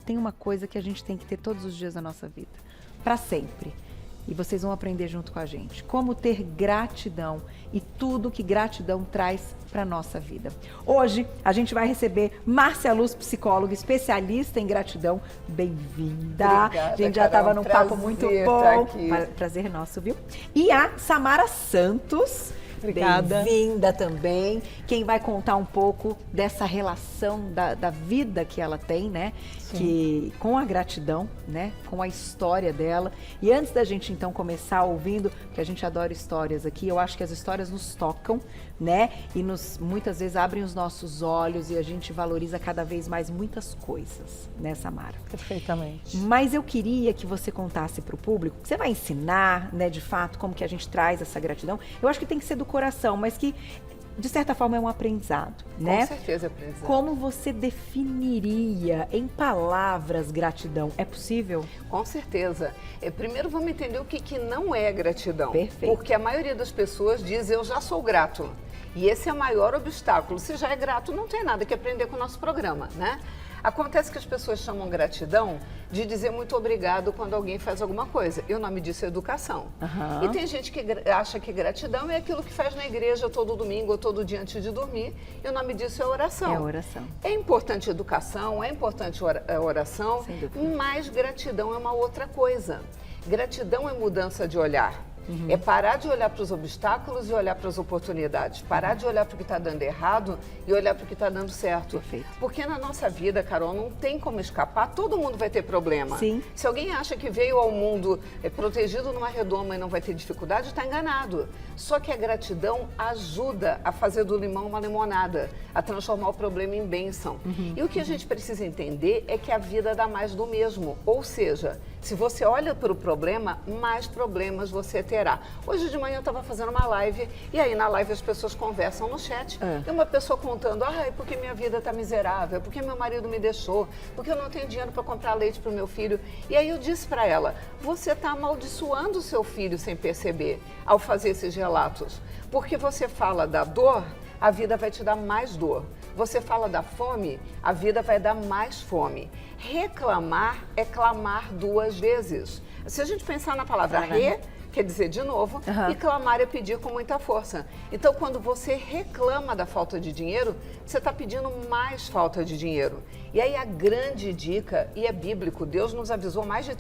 tem uma coisa que a gente tem que ter todos os dias da nossa vida, para sempre. E vocês vão aprender junto com a gente como ter gratidão e tudo que gratidão traz para a nossa vida. Hoje a gente vai receber Márcia Luz, psicóloga, especialista em gratidão. Bem-vinda. Obrigada, A gente já estava num papo muito bom. Prazer nosso, viu? E a Samara Santos. Obrigada. Bem-vinda também. Quem vai contar um pouco dessa relação da vida que ela tem, né? Que, com a gratidão, né? Com a história dela. E antes da gente, então, começar ouvindo, porque a gente adora histórias aqui, eu acho que as histórias nos tocam, né? E muitas vezes abrem os nossos olhos e a gente valoriza cada vez mais muitas coisas, né, Samara? Perfeitamente. Mas eu queria que você contasse para o público, que você vai ensinar, né, de fato, como que a gente traz essa gratidão. Eu acho que tem que ser do coração, mas que, de certa forma, é um aprendizado, né? Com certeza é aprendizado. Como você definiria em palavras gratidão? É possível? Com certeza. Primeiro vamos entender o que não é gratidão. Perfeito. Porque a maioria das pessoas diz, eu já sou grato. E esse é o maior obstáculo. Se já é grato, não tem nada que aprender com o nosso programa, né? Acontece que as pessoas chamam gratidão de dizer muito obrigado quando alguém faz alguma coisa. E o nome disso é educação. Uhum. E tem gente que acha que gratidão é aquilo que faz na igreja todo domingo ou todo dia antes de dormir. E o nome disso é oração. É oração. É importante educação, é importante oração, mas gratidão é uma outra coisa. Gratidão é mudança de olhar. É parar de olhar para os obstáculos e olhar para as oportunidades. Parar de olhar para o que está dando errado e olhar para o que está dando certo. Perfeito. Porque na nossa vida, Carol, não tem como escapar. Todo mundo vai ter problema. Sim. Se alguém acha que veio ao mundo protegido numa redoma e não vai ter dificuldade, está enganado. Só que a gratidão ajuda a fazer do limão uma limonada, a transformar o problema em bênção. E o que a gente precisa entender é que a vida dá mais do mesmo. Ou seja, se você olha para o problema, mais problemas você terá. Hoje de manhã eu estava fazendo uma live e aí na live as pessoas conversam no chat. E uma pessoa contando, porque minha vida está miserável, porque meu marido me deixou, porque eu não tenho dinheiro para comprar leite para o meu filho. E aí eu disse para ela, você está amaldiçoando o seu filho sem perceber ao fazer esses relatos. Porque você fala da dor, a vida vai te dar mais dor. Você fala da fome, a vida vai dar mais fome. Reclamar é clamar duas vezes. Se a gente pensar na palavra quer dizer de novo, e clamar é pedir com muita força. Então, quando você reclama da falta de dinheiro, você está pedindo mais falta de dinheiro. E aí a grande dica, e é bíblico, Deus nos avisou mais de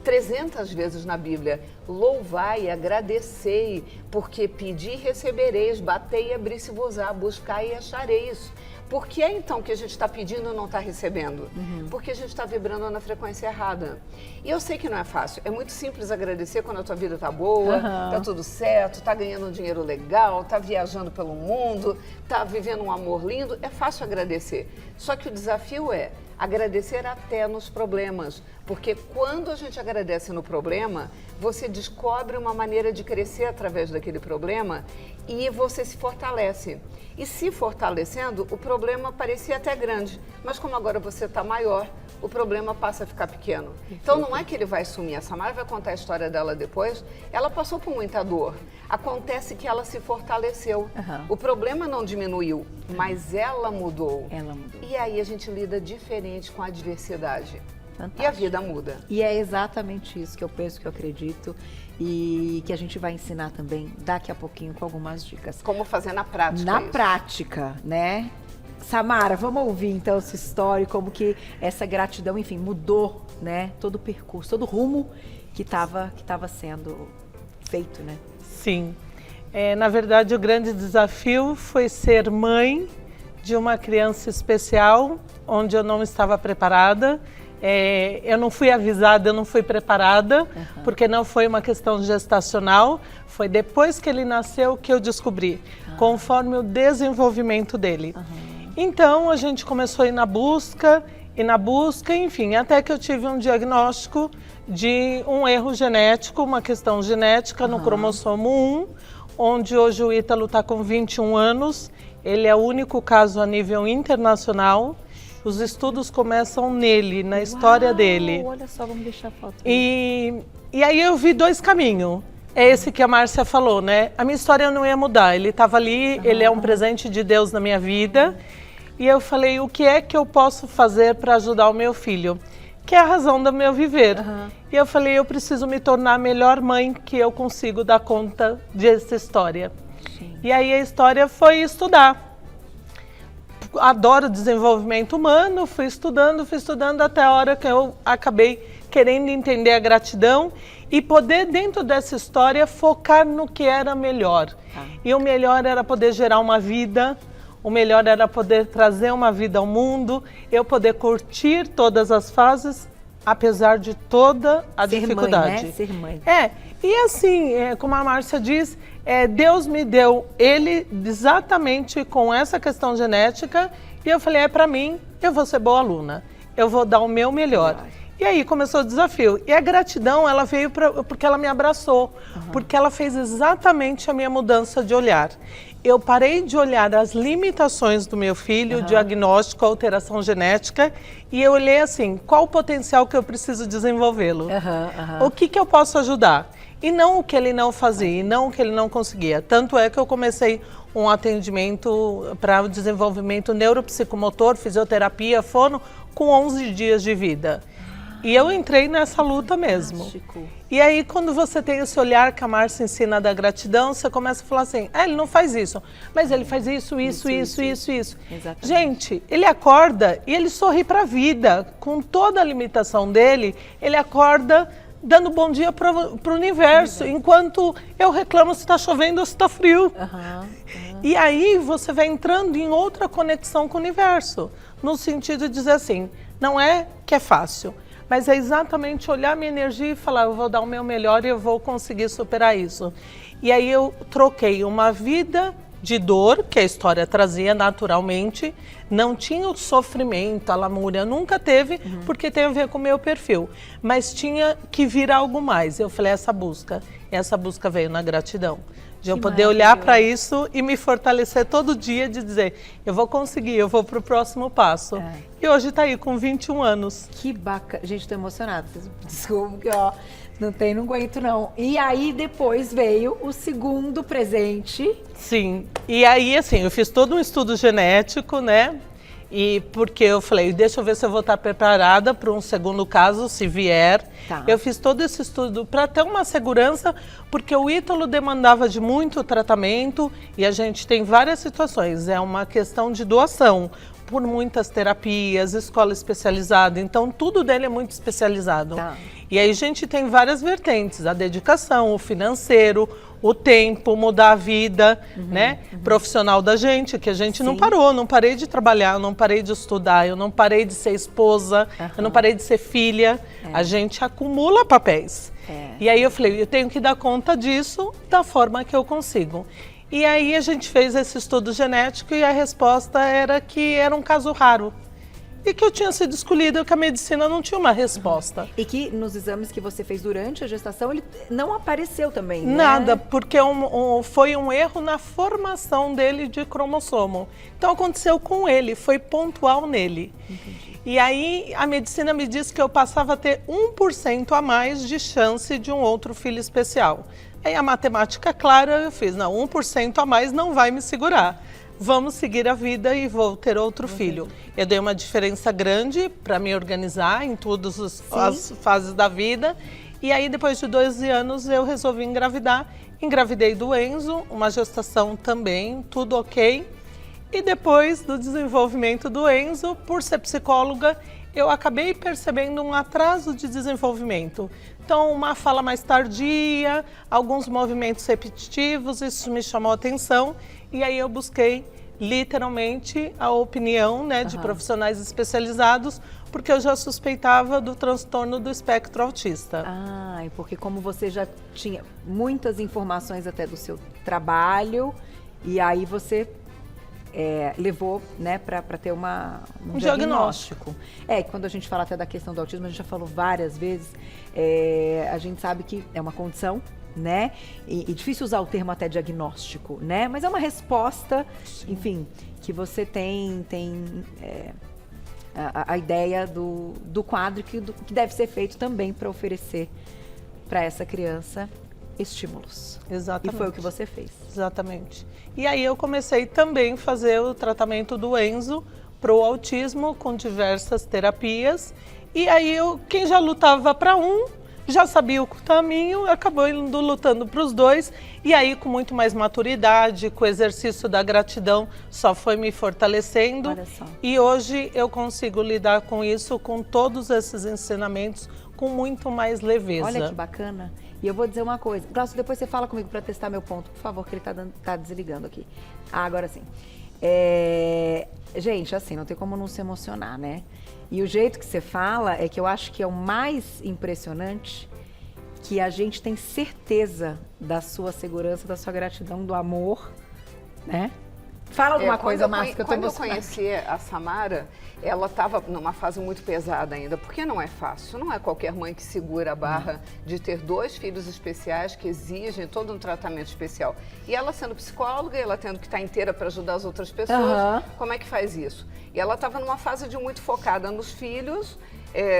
300 vezes na Bíblia, louvai, agradecei, porque pedi e recebereis, batei e abri-se-vos-á, buscai e achareis. Por que é então que a gente está pedindo e não está recebendo? Porque a gente está vibrando na frequência errada. E eu sei que não é fácil. É muito simples agradecer quando a tua vida está boa, está tudo certo, está ganhando um dinheiro legal, está viajando pelo mundo, está vivendo um amor lindo. É fácil agradecer. Só que o desafio é agradecer até nos problemas. Porque quando a gente agradece no problema, você descobre uma maneira de crescer através daquele problema e você se fortalece. E se fortalecendo, o problema parecia até grande, mas como agora você está maior, o problema passa a ficar pequeno. Então não é que ele vai sumir, a Samara vai contar a história dela depois, ela passou por muita dor. Acontece que ela se fortaleceu. O problema não diminuiu, mas ela mudou. Ela mudou. E aí a gente lida diferente com a adversidade. Fantástico. E a vida muda. E é exatamente isso que eu penso, que eu acredito e que a gente vai ensinar também daqui a pouquinho com algumas dicas. Como fazer na prática Na isso. prática, né? Samara, vamos ouvir então essa história, como que essa gratidão, enfim, mudou, né? Todo o percurso, todo o rumo que estava sendo feito, né? Sim. Na verdade, o grande desafio foi ser mãe de uma criança especial, onde eu não estava preparada. Eu não fui avisada, eu não fui preparada, porque não foi uma questão gestacional, foi depois que ele nasceu que eu descobri, conforme o desenvolvimento dele. Então a gente começou a ir na busca, enfim, até que eu tive um diagnóstico de um erro genético, uma questão genética no cromossomo 1, onde hoje o Ítalo está com 21 anos, ele é o único caso a nível internacional. Os estudos começam nele, na história dele. Olha só, vamos deixar a foto. E aí eu vi dois caminhos. É esse que a Márcia falou, né? A minha história não ia mudar. Ele estava ali, ele é um presente de Deus na minha vida. E eu falei, o que é que eu posso fazer para ajudar o meu filho? que é a razão do meu viver. E eu falei, eu preciso me tornar a melhor mãe que eu consigo dar conta dessa história. Sim. E aí a história foi estudar. Adoro desenvolvimento humano, fui estudando até a hora que eu acabei querendo entender a gratidão e poder, dentro dessa história, focar no que era melhor. E o melhor era poder gerar uma vida, o melhor era poder trazer uma vida ao mundo, eu poder curtir todas as fases, apesar de toda a dificuldade. Mãe, né? Ser mãe. E assim, como a Márcia diz, Deus me deu ele exatamente com essa questão genética e eu falei, para mim, eu vou ser boa aluna, eu vou dar o meu melhor. E aí começou o desafio. E a gratidão, ela veio porque ela me abraçou, porque ela fez exatamente a minha mudança de olhar. Eu parei de olhar as limitações do meu filho, diagnóstico, alteração genética, e eu olhei assim, qual o potencial que eu preciso desenvolvê-lo? O que eu posso ajudar? E não o que ele não fazia, e não o que ele não conseguia. Tanto é que eu comecei um atendimento para o desenvolvimento neuropsicomotor, fisioterapia, fono, com 11 dias de vida. E eu entrei nessa luta mesmo. E aí, quando você tem esse olhar que a Márcia ensina da gratidão, você começa a falar assim, ele não faz isso, mas ele faz isso. Exatamente. Gente, ele acorda e ele sorri para a vida. Com toda a limitação dele, ele acorda dando bom dia para o universo, enquanto eu reclamo se está chovendo ou se está frio. E aí, você vai entrando em outra conexão com o universo, no sentido de dizer assim, não é que é fácil, mas é exatamente olhar minha energia e falar, eu vou dar o meu melhor e eu vou conseguir superar isso. E aí eu troquei uma vida de dor, que a história trazia naturalmente, não tinha o sofrimento, a lamúria, nunca teve, porque tem a ver com o meu perfil, mas tinha que vir algo mais. Eu falei, essa busca veio na gratidão. De eu poder olhar para isso e me fortalecer todo dia de dizer, eu vou conseguir, eu vou para o próximo passo. E hoje está aí com 21 anos. Que bacana. Gente, estou emocionada. Desculpa, que não aguento não. E aí depois veio o segundo presente. Sim. E aí, assim, eu fiz todo um estudo genético, né? E porque eu falei, deixa eu ver se eu vou estar preparada para um segundo caso, se vier. Eu fiz todo esse estudo para ter uma segurança, porque o Ítalo demandava de muito tratamento e a gente tem várias situações. É uma questão de doação, por muitas terapias, escola especializada, então tudo dele é muito especializado. E aí a gente tem várias vertentes, a dedicação, o financeiro, o tempo, mudar a vida, né, profissional da gente, que a gente não parou, não parei de trabalhar, eu não parei de estudar, eu não parei de ser esposa, eu não parei de ser filha, a gente acumula papéis. E aí eu falei, eu tenho que dar conta disso da forma que eu consigo. E aí a gente fez esse estudo genético e a resposta era que era um caso raro. E que eu tinha sido escolhida, que a medicina não tinha uma resposta. E que nos exames que você fez durante a gestação, ele não apareceu também, né? Nada, porque foi um erro na formação dele de cromossomo. Então aconteceu com ele, foi pontual nele. E aí a medicina me disse que eu passava a ter 1% a mais de chance de um outro filho especial. Aí a matemática clara, eu fiz, não, 1% a mais não vai me segurar. Vamos seguir a vida e vou ter outro filho. Eu dei uma diferença grande para me organizar em todas as fases da vida. E aí, depois de 12 anos, eu resolvi engravidar. Engravidei do Enzo, uma gestação também, tudo ok. E depois do desenvolvimento do Enzo, por ser psicóloga, eu acabei percebendo um atraso de desenvolvimento. Então, uma fala mais tardia, alguns movimentos repetitivos, isso me chamou a atenção. E aí eu busquei, literalmente, a opinião, né, de profissionais especializados, porque eu já suspeitava do transtorno do espectro autista. Porque como você já tinha muitas informações até do seu trabalho, e aí você levou, né, para ter um diagnóstico. Quando a gente fala até da questão do autismo, a gente já falou várias vezes, a gente sabe que é uma condição, né? E difícil usar o termo até diagnóstico, né? Mas é uma resposta, enfim, que você tem a ideia do quadro que deve ser feito também para oferecer para essa criança estímulos. Exatamente. E foi o que você fez. Exatamente. E aí eu comecei também a fazer o tratamento do Enzo para o autismo com diversas terapias. E aí quem já lutava para um, já sabia o caminho, acabou indo lutando para os dois. E aí, com muito mais maturidade, com o exercício da gratidão, só foi me fortalecendo. Olha só. E hoje eu consigo lidar com isso, com todos esses ensinamentos, com muito mais leveza. Olha que bacana. E eu vou dizer uma coisa. Glaucio, depois você fala comigo para testar meu ponto, por favor, que ele tá desligando aqui. Ah, agora sim. Gente, assim, não tem como não se emocionar, né? E o jeito que você fala é que eu acho que é o mais impressionante, que a gente tem certeza da sua segurança, da sua gratidão, do amor, né? Fala alguma coisa, Márcia, que eu tô Quando eu emocionada. conheci a Samara, ela estava numa fase muito pesada ainda, porque não é fácil. Não é qualquer mãe que segura a barra de ter 2 filhos especiais que exigem todo um tratamento especial. E ela sendo psicóloga, ela tendo que estar inteira para ajudar as outras pessoas, como é que faz isso? E ela estava numa fase de muito focada nos filhos,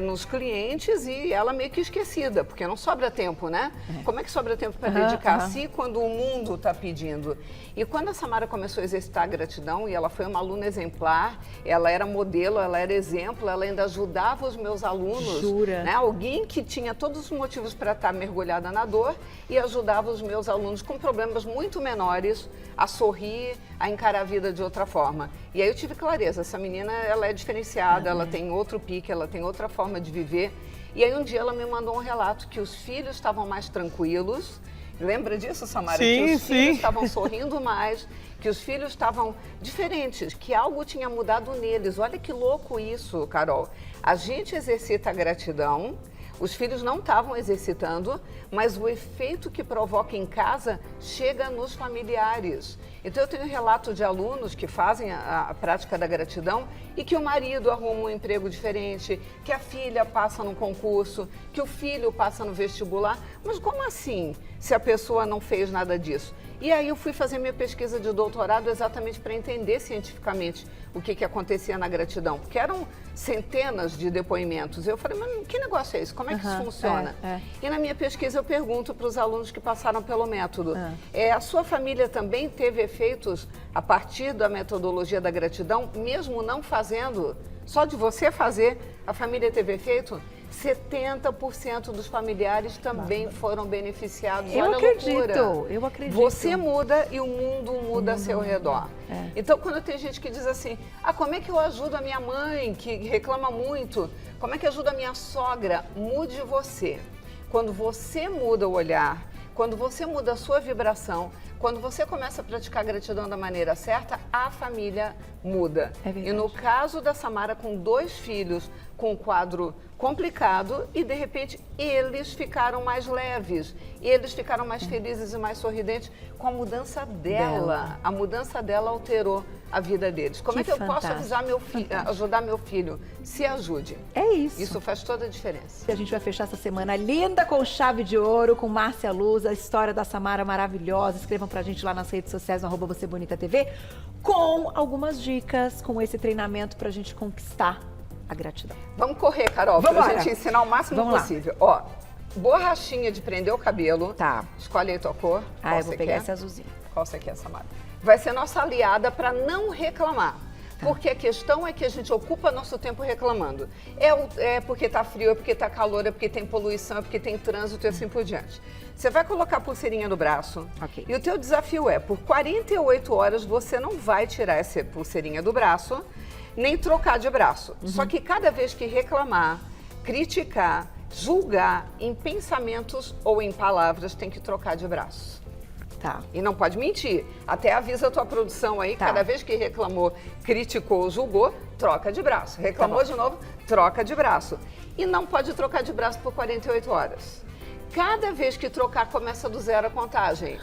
nos clientes, e ela meio que esquecida, porque não sobra tempo, né? Como é que sobra tempo para dedicar a si quando o mundo está pedindo? E quando a Samara começou a exercitar a gratidão, e ela foi uma aluna exemplar, ela era modelo, ela era exemplo, ela ainda ajudava os meus alunos. Jura? Né? Alguém que tinha todos os motivos para estar mergulhada na dor e ajudava os meus alunos com problemas muito menores a sorrir, a encarar a vida de outra forma. E aí eu tive clareza, essa menina, ela é diferenciada, ela tem outro pique, ela tem outra forma de viver. E aí um dia ela me mandou um relato que os filhos estavam mais tranquilos. Lembra disso, Samara? Sim, que os filhos sim. estavam sorrindo mais, que os filhos estavam diferentes, que algo tinha mudado neles. Olha que louco isso, Carol. A gente exercita a gratidão, os filhos não estavam exercitando, mas o efeito que provoca em casa chega nos familiares. Então, eu tenho relato de alunos que fazem a prática da gratidão e que o marido arruma um emprego diferente, que a filha passa num concurso, que o filho passa no vestibular. Mas como assim, se a pessoa não fez nada disso? E aí eu fui fazer minha pesquisa de doutorado exatamente para entender cientificamente o que acontecia na gratidão, porque eram centenas de depoimentos. Eu falei, mas que negócio é esse? Como é que isso funciona? E na minha pesquisa eu pergunto para os alunos que passaram pelo método, a sua família também teve efeitos a partir da metodologia da gratidão, mesmo não fazendo? Só de você fazer, a família teve efeito? 70% dos familiares também foram beneficiados. Eu Olha acredito, a loucura. eu acredito. Você muda e o mundo muda a seu redor. Então, quando tem gente que diz assim, como é que eu ajudo a minha mãe, que reclama muito? Como é que eu ajudo a minha sogra? Mude você. Quando você muda o olhar, quando você muda a sua vibração, quando você começa a praticar gratidão da maneira certa, a família muda. É verdade. E no caso da Samara, com 2 filhos, com um quadro complicado, e de repente eles ficaram mais leves, eles ficaram mais felizes e mais sorridentes com a mudança dela. A mudança dela alterou a vida deles. Como é que eu posso ajudar meu filho? Se ajude. É isso. Isso faz toda a diferença. A gente vai fechar essa semana linda com chave de ouro, com Márcia Luz, a história da Samara maravilhosa. Escrevam pra gente lá nas redes sociais, no @VocêBonitaTV, com algumas dicas, com esse treinamento pra gente conquistar a gratidão. Vamos correr, Carol, pra gente ensinar o máximo Vamos possível. Ó, borrachinha de prender o cabelo. Tá. Escolhe aí tua cor. Qual Eu vou você pegar quer? esse azulzinho. Qual você quer, Samara? Vai ser nossa aliada para não reclamar. Porque a questão é que a gente ocupa nosso tempo reclamando. É porque tá frio, é porque tá calor, é porque tem poluição, é porque tem trânsito e assim por diante. Você vai colocar a pulseirinha no braço. Ok. E o teu desafio é, por 48 horas, você não vai tirar essa pulseirinha do braço, nem trocar de braço. Só que cada vez que reclamar, criticar, julgar em pensamentos ou em palavras, tem que trocar de braço. Tá. E não pode mentir. Até avisa a tua produção aí, cada vez que reclamou, criticou, julgou, troca de braço. Reclamou de novo, troca de braço. E não pode trocar de braço por 48 horas. Cada vez que trocar, começa do zero a contagem.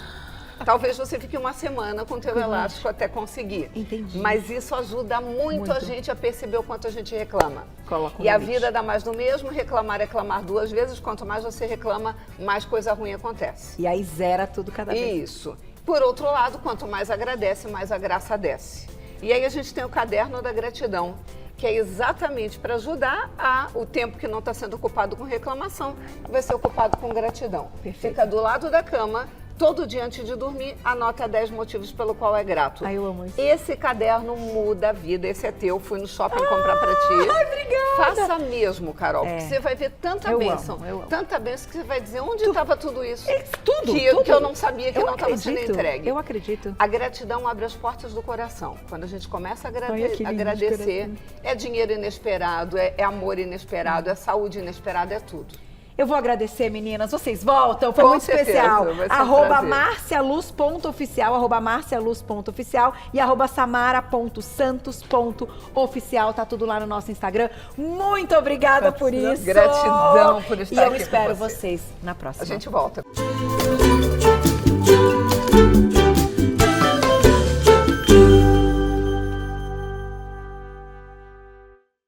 Talvez você fique uma semana com o teu elástico até conseguir. Entendi. Mas isso ajuda muito a gente a perceber o quanto a gente reclama. Coloca E a limite. vida dá mais do mesmo, reclamar é clamar 2 vezes. Quanto mais você reclama, mais coisa ruim acontece. E aí zera tudo cada vez. Isso. Por outro lado, quanto mais agradece, mais a graça desce. E aí a gente tem o caderno da gratidão, que é exatamente para ajudar o tempo que não está sendo ocupado com reclamação, vai ser ocupado com gratidão. Perfeito. Fica do lado da cama, Todo dia antes de dormir, anota 10 motivos pelo qual é grato. Ai, eu amo isso. Esse caderno muda a vida, esse é teu. Fui no shopping comprar pra ti. Ai, obrigada. Faça mesmo, Carol, porque você vai ver tanta Eu bênção. amo. Tanta bênção que você vai dizer onde estava tudo isso. Tudo, que tudo. eu não sabia que não estava sendo acredito, entregue. Eu acredito. A gratidão abre as portas do coração. Quando a gente começa a Olha que lindo de agradecer, coração. é dinheiro inesperado, é amor inesperado, é saúde inesperada, é tudo. Eu vou agradecer, meninas. Vocês voltam, foi Com muito certeza, especial. vai ser um Arroba prazer. marcialuz.oficial, @marcialuz.oficial e @samara.santos.oficial. Tá tudo lá no nosso Instagram. Muito obrigada por isso. Gratidão por estar E eu aqui com espero você. vocês na próxima. A gente volta.